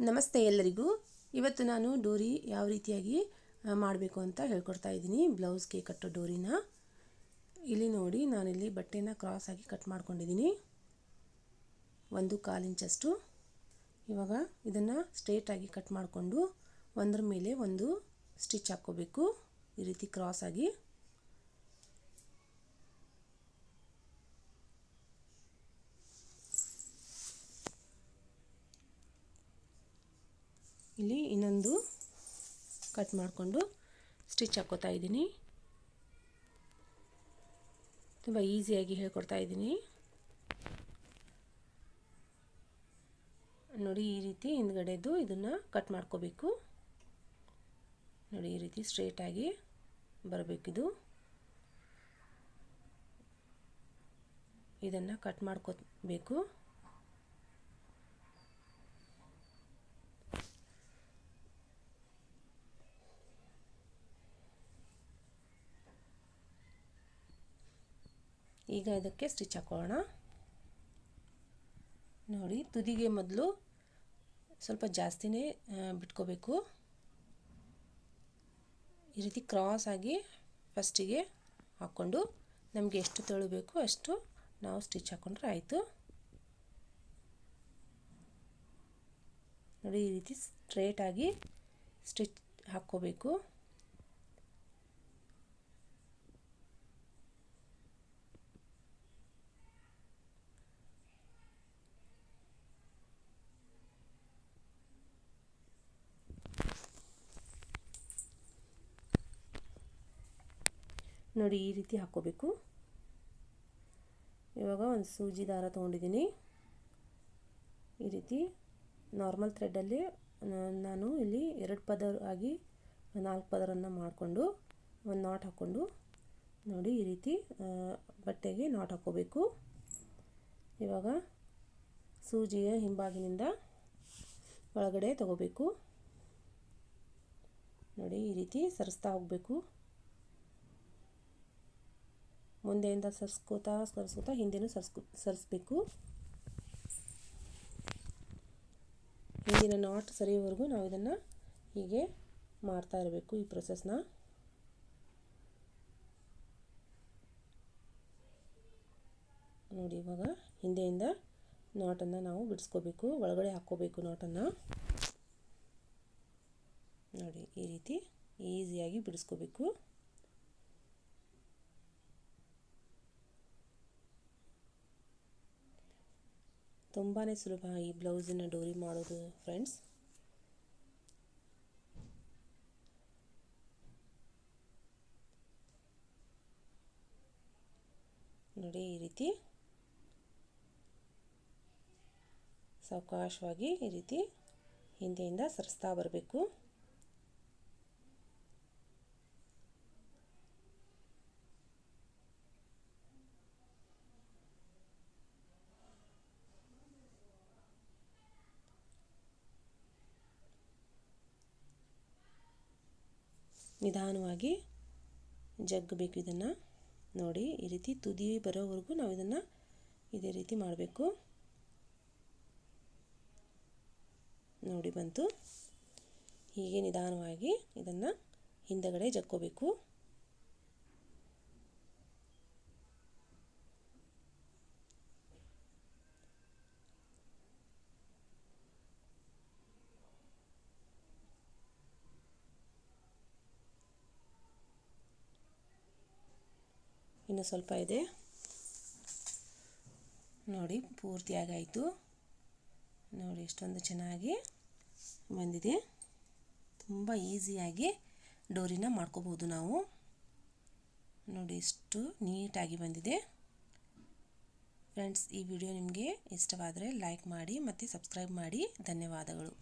ನಮಸ್ತೆ ಎಲ್ಲರಿಗೂ. ಇವತ್ತು ನಾನು ಡೋರಿ ಯಾವ ರೀತಿಯಾಗಿ ಮಾಡಬೇಕು ಅಂತ ಹೇಳ್ಕೊಡ್ತಾ ಇದ್ದೀನಿ. ಬ್ಲೌಸ್ಗೆ ಕಟ್ಟೋ ಡೋರಿನ ಇಲ್ಲಿ ನೋಡಿ, ನಾನಿಲ್ಲಿ ಬಟ್ಟೆನ ಕ್ರಾಸ್ ಆಗಿ ಕಟ್ ಮಾಡ್ಕೊಂಡಿದ್ದೀನಿ 1/4 ಇಂಚಷ್ಟು. ಇವಾಗ ಇದನ್ನು ಸ್ಟ್ರೇಟ್ ಆಗಿ ಕಟ್ ಮಾಡಿಕೊಂಡು ಒಂದರ ಮೇಲೆ ಒಂದು ಸ್ಟಿಚ್ ಹಾಕ್ಕೋಬೇಕು, ಈ ರೀತಿ ಕ್ರಾಸ್ ಆಗಿ. ಇಲ್ಲಿ ಇನ್ನೊಂದು ಕಟ್ ಮಾಡಿಕೊಂಡು ಸ್ಟಿಚ್ ಹಾಕ್ಕೋತಾ ಇದ್ದೀನಿ. ತುಂಬ ಈಸಿಯಾಗಿ ಹೇಳ್ಕೊಡ್ತಾ ಇದ್ದೀನಿ ನೋಡಿ. ಈ ರೀತಿ ಹಿಂದ್ಗಡೆದು ಇದನ್ನು ಕಟ್ ಮಾಡ್ಕೋಬೇಕು ನೋಡಿ, ಈ ರೀತಿ ಸ್ಟ್ರೇಟಾಗಿ ಬರಬೇಕಿದು. ಇದನ್ನು ಕಟ್ ಮಾಡ್ಕೋಬೇಕು. ಈಗ ಇದಕ್ಕೆ ಸ್ಟಿಚ್ ಹಾಕೋಣ ನೋಡಿ. ತುದಿಗೆ ಮೊದಲು ಸ್ವಲ್ಪ ಜಾಸ್ತಿನೇ ಬಿಟ್ಕೋಬೇಕು. ಈ ರೀತಿ ಕ್ರಾಸ್ ಆಗಿ ಫಸ್ಟಿಗೆ ಹಾಕ್ಕೊಂಡು ನಮಗೆ ಎಷ್ಟು ತೆಳು ಬೇಕು ಅಷ್ಟು ನಾವು ಸ್ಟಿಚ್ ಹಾಕ್ಕೊಂಡ್ರೆ ಆಯಿತು ನೋಡಿ. ಈ ರೀತಿ ಸ್ಟ್ರೇಟಾಗಿ ಸ್ಟಿಚ್ ಹಾಕ್ಕೋಬೇಕು. ನೋಡಿ, ಈ ರೀತಿ ಹಾಕ್ಕೋಬೇಕು. ಇವಾಗ ಒಂದು ಸೂಜಿ ದಾರ ತೊಗೊಂಡಿದ್ದೀನಿ. ಈ ರೀತಿ ನಾರ್ಮಲ್ ಥ್ರೆಡ್ಡಲ್ಲಿ ನಾನು ಇಲ್ಲಿ 2 ಪದರ ಆಗಿ 4 ಪದರನ್ನು ಮಾಡಿಕೊಂಡು ಒಂದು ನಾಟ್ ಹಾಕ್ಕೊಂಡು ನೋಡಿ, ಈ ರೀತಿ ಬಟ್ಟೆಗೆ ನಾಟ್ ಹಾಕ್ಕೋಬೇಕು. ಇವಾಗ ಸೂಜಿಯ ಹಿಂಭಾಗಿನಿಂದ ಒಳಗಡೆ ತಗೋಬೇಕು ನೋಡಿ. ಈ ರೀತಿ ಸರಿಸ್ತಾ ಹೋಗಬೇಕು. ಮುಂದೆಯಿಂದ ಸರಿಸ್ಕೋತಾ ಹಿಂದೆನೂ ಸರಿಸ್ಬೇಕು. ಹಿಂದಿನ ನಾಟ್ ಸರಿಯವರೆಗೂ ನಾವು ಇದನ್ನು ಹೀಗೆ ಮಾಡ್ತಾ ಇರಬೇಕು, ಈ ಪ್ರೊಸೆಸ್ನ. ನೋಡಿ, ಇವಾಗ ಹಿಂದೆಯಿಂದ ನಾಟನ್ನು ನಾವು ಬಿಡಿಸ್ಕೋಬೇಕು, ಒಳಗಡೆ ಹಾಕ್ಕೋಬೇಕು ನಾಟನ್ನು ನೋಡಿ. ಈ ರೀತಿ ಈಸಿಯಾಗಿ ಬಿಡಿಸ್ಕೋಬೇಕು. ತುಂಬಾ ಸುಲಭ ಈ ಬ್ಲೌಸಿನ ಡೋರಿ ಮಾಡೋದು ಫ್ರೆಂಡ್ಸ್. ನೋಡಿ, ಈ ರೀತಿ ಸಾವಕಾಶವಾಗಿ ಈ ರೀತಿ ಹಿಂದೆಯಿಂದ ಸರಿಸ್ತಾ ಬರಬೇಕು. ನಿಧಾನವಾಗಿ ಜಗ್ಗಬೇಕು ಇದನ್ನು ನೋಡಿ. ಈ ರೀತಿ ತುದಿ ಬರೋವರೆಗೂ ನಾವು ಇದನ್ನು ಇದೇ ರೀತಿ ಮಾಡಬೇಕು ನೋಡಿ. ಬಂತು. ಹೀಗೆ ನಿಧಾನವಾಗಿ ಇದನ್ನು ಹಿಂದಗಡೆ ಜಕ್ಕೋಬೇಕು. ಇನ್ನು ಸ್ವಲ್ಪ ಇದೆ ನೋಡಿ, ಪೂರ್ತಿಯಾಗಿ ಆಯಿತು ನೋಡಿ. ಎಷ್ಟೊಂದು ಚೆನ್ನಾಗಿ ಬಂದಿದೆ. ತುಂಬ ಈಸಿಯಾಗಿ ಡೋರಿನ ಮಾಡ್ಕೋಬೋದು ನಾವು ನೋಡಿ. ಎಷ್ಟು ನೀಟಾಗಿ ಬಂದಿದೆ ಫ್ರೆಂಡ್ಸ್. ಈ ವಿಡಿಯೋ ನಿಮಗೆ ಇಷ್ಟವಾದರೆ ಲೈಕ್ ಮಾಡಿ ಮತ್ತು ಸಬ್ಸ್ಕ್ರೈಬ್ ಮಾಡಿ. ಧನ್ಯವಾದಗಳು.